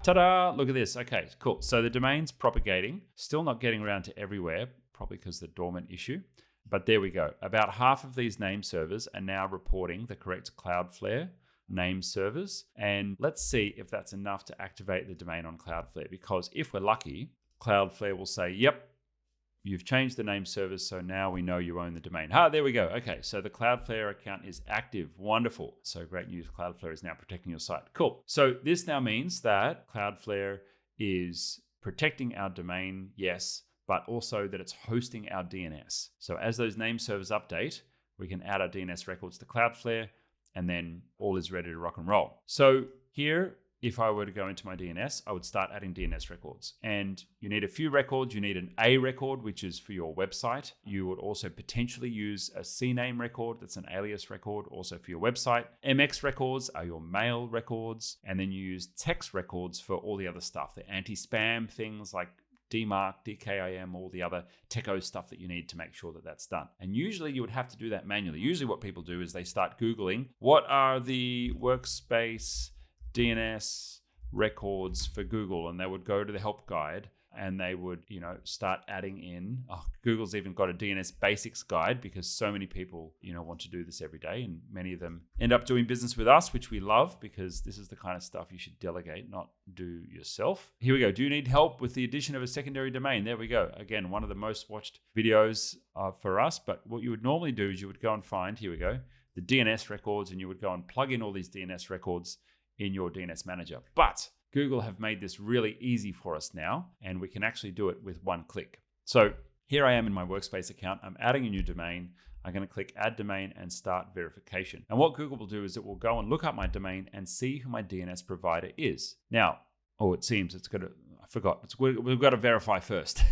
Ta-da! Look at this. Okay, cool. So the domain's propagating, still not getting around to everywhere, probably because of the dormant issue. But there we go. About half of these name servers are now reporting the correct Cloudflare name servers. And let's see if that's enough to activate the domain on Cloudflare. Because if we're lucky, Cloudflare will say, yep, you've changed the name servers, so now we know you own the domain. There we go. Okay, so the Cloudflare account is active. Wonderful. So great news. Cloudflare is now protecting your site. Cool. So this now means that Cloudflare is protecting our domain, yes, but also that it's hosting our DNS. So as those name servers update, we can add our DNS records to Cloudflare, and then all is ready to rock and roll. So here, if I were to go into my DNS, I would start adding DNS records. And you need a few records. You need an A record, which is for your website. You would also potentially use a CNAME record, that's an alias record, also for your website. MX records are your mail records. And then you use text records for all the other stuff, the anti-spam things like DMARC, DKIM, all the other techo stuff that you need to make sure that that's done. And usually you would have to do that manually. Usually what people do is they start Googling, what are the workspace DNS records for Google? And they would go to the help guide and they would, start adding in, Google's even got a DNS basics guide because so many people, want to do this every day. And many of them end up doing business with us, which we love because this is the kind of stuff you should delegate, not do yourself. Here we go. Do you need help with the addition of a secondary domain? There we go. Again, one of the most watched videos for us. But what you would normally do is you would go and find, here we go, the DNS records, and you would go and plug in all these DNS records in your DNS manager. But Google have made this really easy for us now, and we can actually do it with one click. So here I am in my Workspace account. I'm adding a new domain. I'm going to click Add Domain and Start Verification. And what Google will do is it will go and look up my domain and see who my DNS provider is. Now, it seems it's got to, I forgot. We've got to verify first.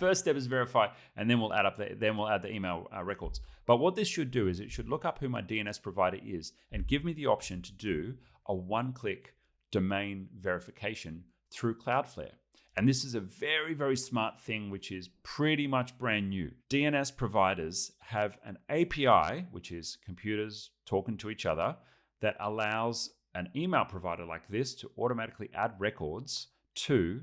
First step is verify, and then we'll add the email records. But what this should do is it should look up who my DNS provider is and give me the option to do a one-click domain verification through Cloudflare. And this is a very, very smart thing, which is pretty much brand new. DNS providers have an API, which is computers talking to each other, that allows an email provider like this to automatically add records to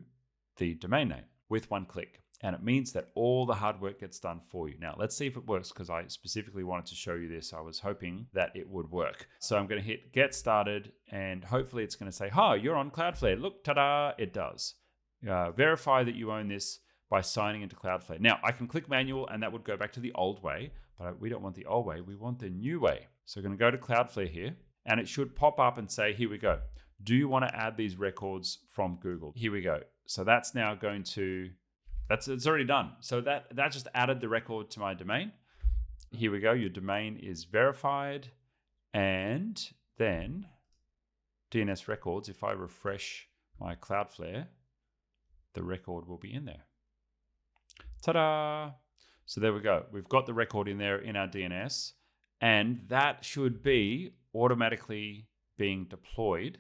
the domain name with one click. And it means that all the hard work gets done for you. Now, let's see if it works, because I specifically wanted to show you this. I was hoping that it would work. So I'm going to hit Get Started, and hopefully it's going to say, hi, you're on Cloudflare. Look, ta-da, it does. Verify that you own this by signing into Cloudflare. Now, I can click Manual, and that would go back to the old way, but we don't want the old way. We want the new way. So we're going to go to Cloudflare here, and it should pop up and say, here we go. Do you want to add these records from Google? Here we go. So that's now going to... It's already done. So that just added the record to my domain. Here we go. Your domain is verified. And then DNS records, if I refresh my Cloudflare, the record will be in there. Ta-da! So there we go. We've got the record in there in our DNS, and that should be automatically being deployed.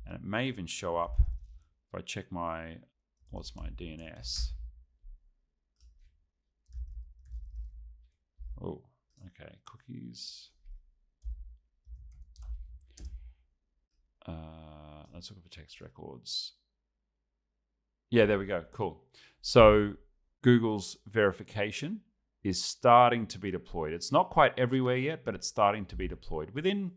And it may even show up if I check what's my DNS? Oh, okay, cookies. Let's look for text records. Yeah, there we go, cool. So Google's verification is starting to be deployed. It's not quite everywhere yet, but it's starting to be deployed. Within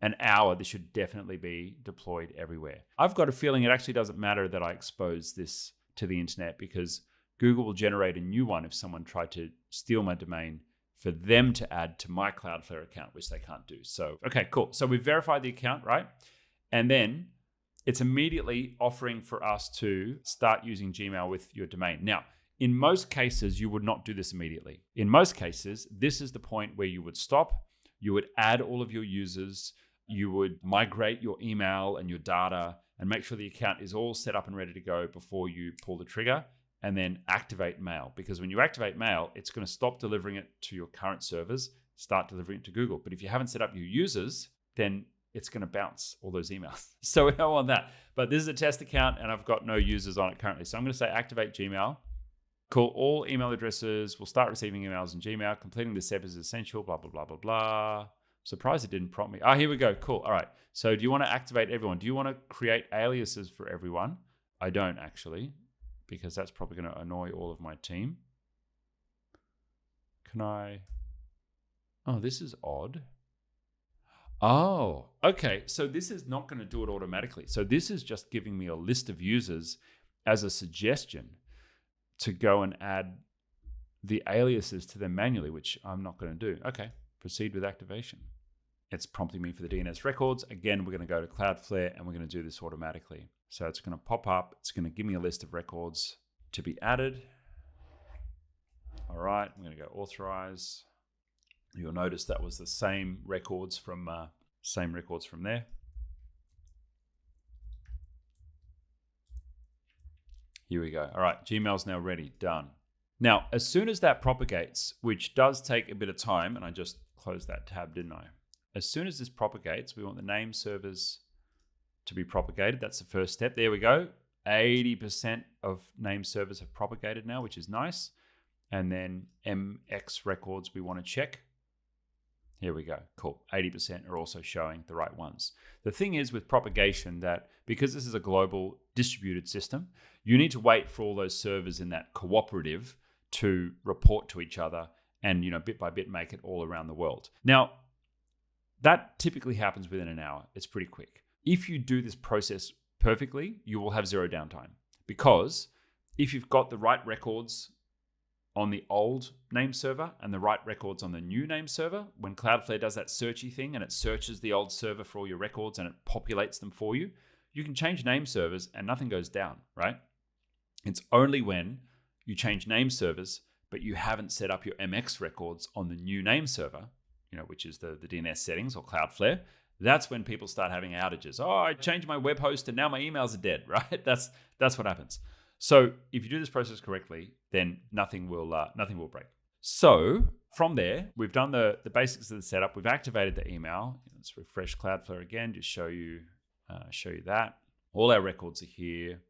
an hour, this should definitely be deployed everywhere. I've got a feeling it actually doesn't matter that I expose this to the internet, because Google will generate a new one if someone tried to steal my domain for them to add to my Cloudflare account, which they can't do. So, okay, cool. So we've verified the account, right? And then it's immediately offering for us to start using Gmail with your domain. Now, in most cases, you would not do this immediately. In most cases, this is the point where you would stop, you would add all of your users, you would migrate your email and your data and make sure the account is all set up and ready to go before you pull the trigger, and then activate mail. Because when you activate mail, it's going to stop delivering it to your current servers, start delivering it to Google. But if you haven't set up your users, then it's going to bounce all those emails. So we don't want that. But this is a test account and I've got no users on it currently. So I'm going to say activate Gmail. Cool. All email addresses will start receiving emails in Gmail. Completing this step is essential, blah, blah, blah, blah, blah. Surprised it didn't prompt me. Here we go. Cool. All right. So do you want to activate everyone? Do you want to create aliases for everyone? I don't actually, because that's probably going to annoy all of my team. Can I? Oh, this is odd. Oh, okay. So this is not going to do it automatically. So this is just giving me a list of users as a suggestion to go and add the aliases to them manually, which I'm not going to do. Okay, proceed with activation. It's prompting me for the DNS records. Again, we're going to go to Cloudflare and we're going to do this automatically. So it's going to pop up. It's going to give me a list of records to be added. All right, I'm going to go authorize. You'll notice that was the same records from there. Here we go. All right, Gmail's now ready. Done. Now, as soon as that propagates, which does take a bit of time, and I just closed that tab, didn't I? As soon as this propagates, we want the name servers to be propagated. That's the first step. There we go. 80% of name servers have propagated now, which is nice. And then MX records we want to check. Here we go. Cool. 80% are also showing the right ones. The thing is with propagation that because this is a global distributed system, you need to wait for all those servers in that cooperative to report to each other and, bit by bit make it all around the world. Now, that typically happens within an hour. It's pretty quick. If you do this process perfectly, you will have zero downtime, because if you've got the right records on the old name server and the right records on the new name server, when Cloudflare does that searchy thing and it searches the old server for all your records and it populates them for you, you can change name servers and nothing goes down, right? It's only when you change name servers, but you haven't set up your MX records on the new name server, which is the DNS settings or Cloudflare, that's when people start having outages. Oh, I changed my web host and now my emails are dead, right? That's what happens. So if you do this process correctly, then nothing will break. So from there, we've done the basics of the setup. We've activated the email. Let's refresh Cloudflare again, just show you that. All our records are here.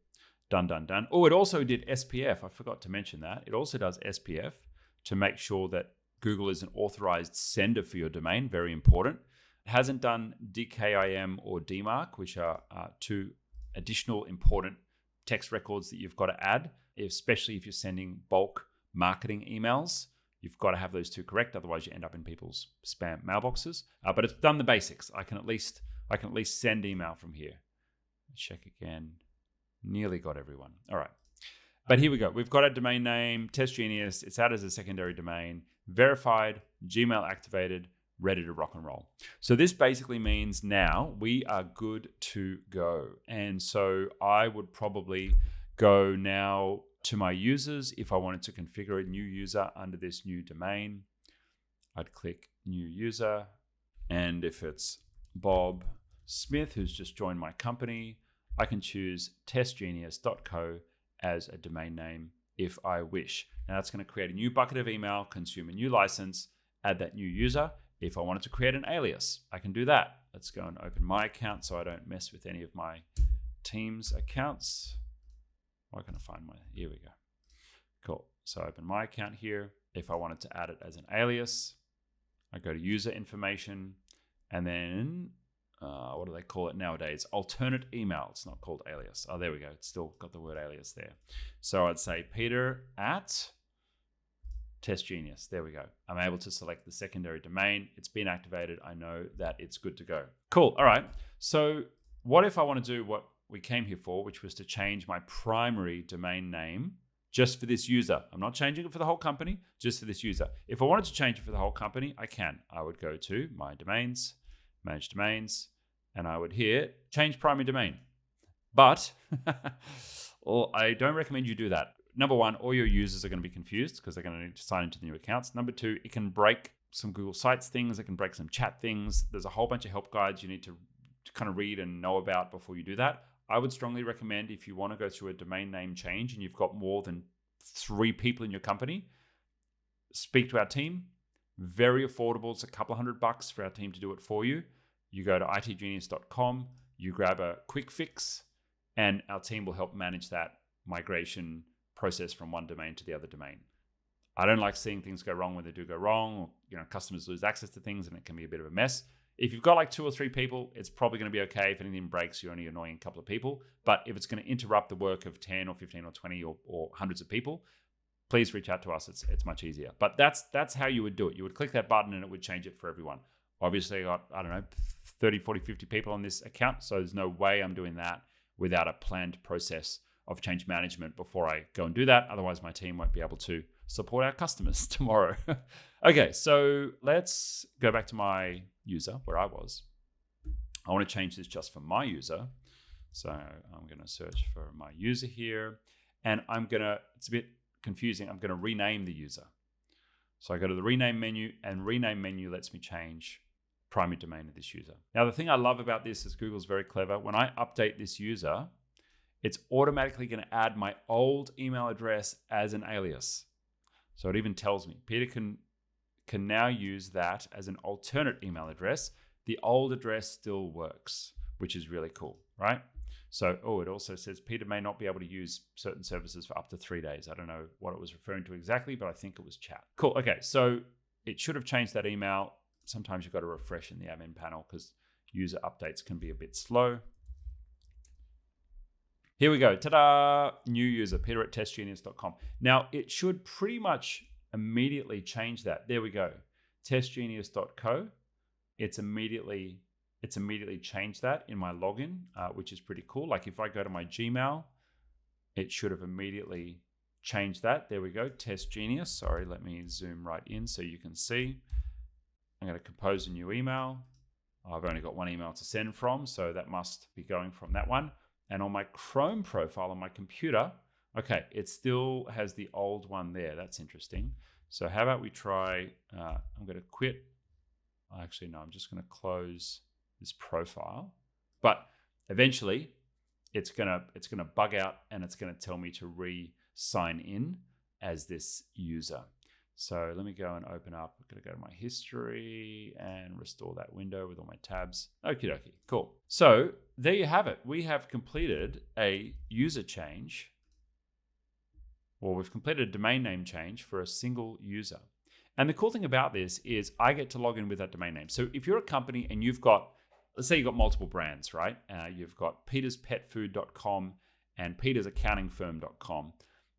Done. Oh, it also did SPF. I forgot to mention that. It also does SPF to make sure that Google is an authorized sender for your domain. Very important. It hasn't done DKIM or DMARC, which are two additional important text records that you've got to add, especially if you're sending bulk marketing emails. You've got to have those two correct, otherwise you end up in people's spam mailboxes. But it's done the basics. I can at least send email from here. Check again. Nearly got everyone. All right. But here we go. We've got our domain name, TestGenius. It's out as a secondary domain, verified, Gmail activated, ready to rock and roll. So this basically means now we are good to go. And so I would probably go now to my users. If I wanted to configure a new user under this new domain, I'd click new user. And if it's Bob Smith, who's just joined my company, I can choose testgenius.co as a domain name if I wish. Now that's going to create a new bucket of email, consume a new license, add that new user. If I wanted to create an alias, I can do that. Let's go and open my account so I don't mess with any of my team's accounts. Where can I find here we go. Cool. So I open my account here. If I wanted to add it as an alias, I go to user information and then what do they call it nowadays? Alternate email. It's not called alias. Oh, there we go. It's still got the word alias there. So I'd say Peter at TestGenius. There we go. I'm able to select the secondary domain. It's been activated. I know that it's good to go. Cool. All right. So what if I want to do what we came here for, which was to change my primary domain name just for this user? I'm not changing it for the whole company, just for this user. If I wanted to change it for the whole company, I can. I would go to my domains, manage domains, and I would here change primary domain. But I don't recommend you do that. Number one, all your users are going to be confused because they're going to need to sign into the new accounts. Number two, it can break some Google Sites things. It can break some chat things. There's a whole bunch of help guides you need to kind of read and know about before you do that. I would strongly recommend, if you want to go through a domain name change and you've got more than 3 people in your company, speak to our team. Very affordable. It's a couple $100 for our team to do it for you. You go to itgenius.com, you grab a quick fix, and our team will help manage that migration process from one domain to the other domain. I don't like seeing things go wrong when they do go wrong, or customers lose access to things and it can be a bit of a mess. If you've got like 2 or 3 people, it's probably going to be okay. If anything breaks, you're only annoying a couple of people. But if it's going to interrupt the work of 10 or 15 or 20 or hundreds of people, please reach out to us. It's much easier. But that's how you would do it. You would click that button and it would change it for everyone. Obviously, I got, 30, 40, 50 people on this account. So there's no way I'm doing that without a planned process of change management before I go and do that. Otherwise, my team won't be able to support our customers tomorrow. Okay, so let's go back to my user where I was. I want to change this just for my user. So I'm going to search for my user here. And it's a bit confusing, I'm going to rename the user. So I go to the rename menu, and rename menu lets me change primary domain of this user. Now, the thing I love about this is Google's very clever. When I update this user, it's automatically going to add my old email address as an alias. So it even tells me Peter can now use that as an alternate email address. The old address still works, which is really cool, right? So, it also says Peter may not be able to use certain services for up to 3 days. I don't know what it was referring to exactly, but I think it was chat. Cool. Okay, so it should have changed that email. Sometimes you've got to refresh in the admin panel because user updates can be a bit slow. Here we go. Ta-da! New user, Peter at testgenius.com. Now, it should pretty much immediately change that. There we go. Testgenius.co. It's immediately changed that in my login, which is pretty cool. Like if I go to my Gmail, it should have immediately changed that. There we go. TestGenius. Sorry, let me zoom right in so you can see. I'm going to compose a new email. I've only got one email to send from, so that must be going from that one. And on my Chrome profile on my computer, okay, it still has the old one there. That's interesting. So how about we try, I'm going to quit. Actually, no, I'm just going to close this profile. But eventually, it's gonna bug out and it's going to tell me to re-sign in as this user. So let me go and open up. I'm going to go to my history and restore that window with all my tabs. Okie dokie, cool. So there you have it. We have completed a user change, or we've completed a domain name change for a single user. And the cool thing about this is I get to log in with that domain name. So if you're a company and you've got, let's say you've got multiple brands, right? You've got peterspetfood.com and petersaccountingfirm.com.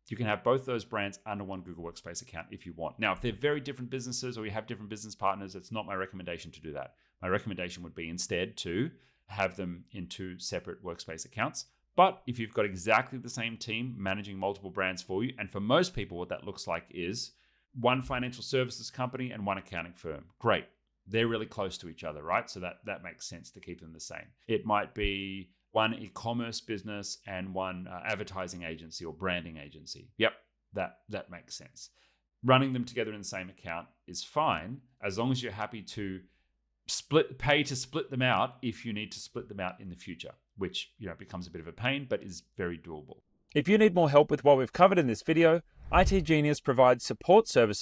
You can have both those brands under one Google Workspace account if you want. Now, if they're very different businesses or you have different business partners, it's not my recommendation to do that. My recommendation would be instead to have them in 2 separate Workspace accounts. But if you've got exactly the same team managing multiple brands for you, and for most people, what that looks like is one financial services company and one accounting firm. Great. They're really close to each other, right? So that makes sense to keep them the same. It might be one e-commerce business and one advertising agency or branding agency. Yep, that makes sense. Running them together in the same account is fine as long as you're happy to pay to split them out if you need to split them out in the future, which becomes a bit of a pain, but is very doable. If you need more help with what we've covered in this video, itGenius provides support services